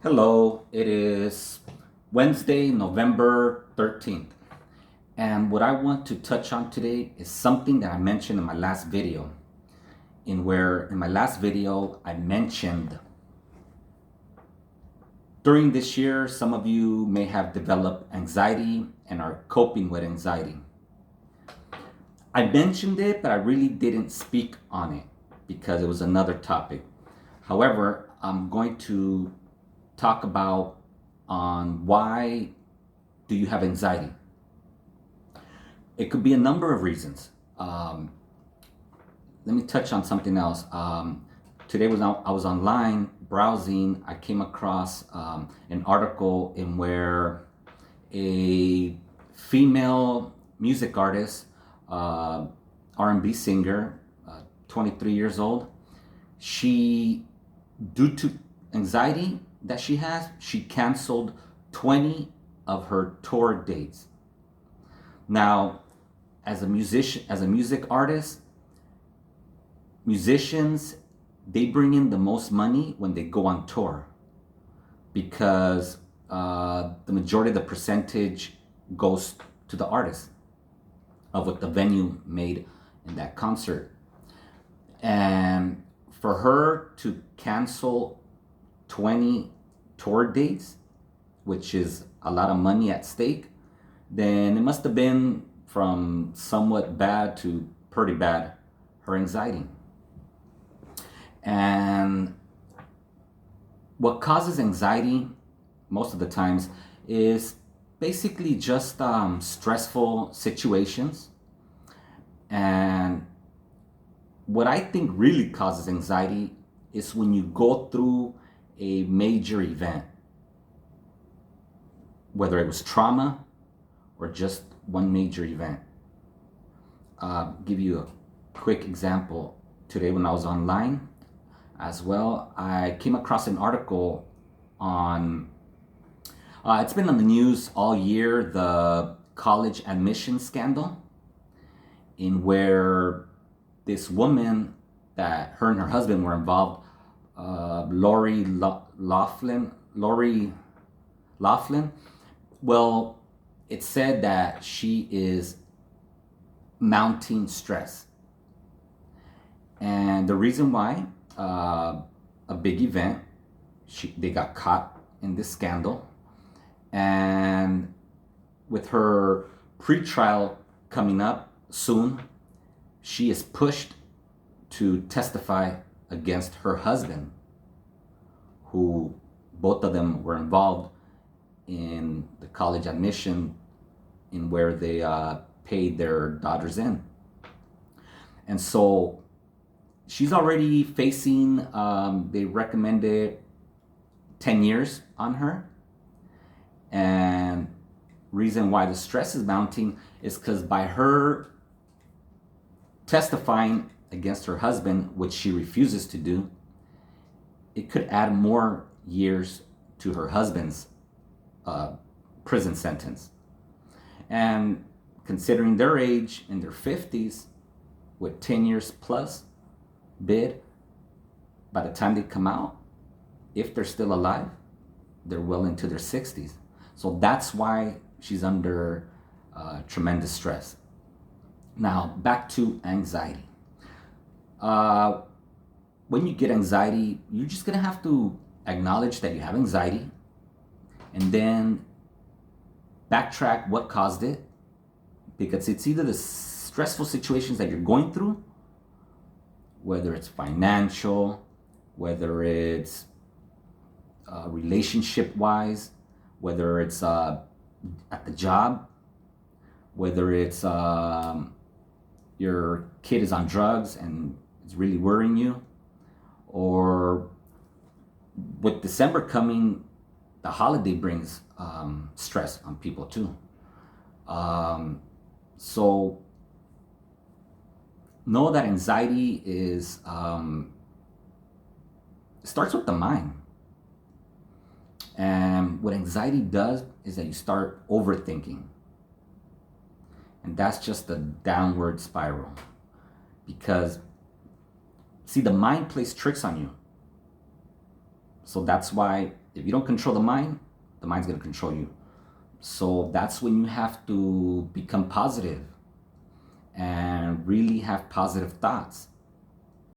Hello, it is Wednesday, November 13th. And what I want to touch on today is something that I mentioned in my last video. In my last video, I mentioned during this year, some of you may have developed anxiety and are coping with anxiety. I mentioned it, but I really didn't speak on it because it was another topic. However, I'm going to talk about on why do you have anxiety. It could be a number of reasons. Let me touch on something else. Today I was online browsing. I came across an article in where a female music artist, R&B singer, 23 years old, she, due to anxiety that she has, she canceled 20 of her tour dates. Now, as a musician, as a music artist, musicians, they bring in the most money when they go on tour because the majority of the percentage goes to the artist of what the venue made in that concert. And for her to cancel 20 tour dates, which is a lot of money at stake, then it must have been from somewhat bad to pretty bad, her anxiety. And what causes anxiety most of the times is basically just stressful situations. And what I think really causes anxiety is when you go through a major event, whether it was trauma or just one major event. Give you a quick example. Today when I was online as well, I came across an article on, it's been on the news all year, the college admission scandal, in where this woman that her and her husband were involved, Lori Loughlin, well, it said that she is mounting stress. And the reason why, a big event, they got caught in this scandal. And with her pretrial coming up soon, she is pushed to testify against her husband, who both of them were involved in the college admission in where they paid their daughters in. And so she's already facing, they recommended 10 years on her. And reason why the stress is mounting is because by her testifying against her husband, which she refuses to do, it could add more years to her husband's prison sentence. And considering their age in their 50s, with 10 years plus bid, by the time they come out, if they're still alive, they're well into their 60s. So that's why she's under tremendous stress. Now, back to anxiety. When you get anxiety, you're just gonna have to acknowledge that you have anxiety and then backtrack what caused it, because it's either the stressful situations that you're going through, whether it's financial, whether it's relationship wise, whether it's at the job, whether it's your kid is on drugs and it's really worrying you, or with December coming, the holiday brings stress on people too. So know that anxiety is starts with the mind. And what anxiety does is that you start overthinking. And that's just a downward spiral. Because, see, the mind plays tricks on you. So that's why If you don't control the mind's going to control you. So that's when you have to become positive and really have positive thoughts.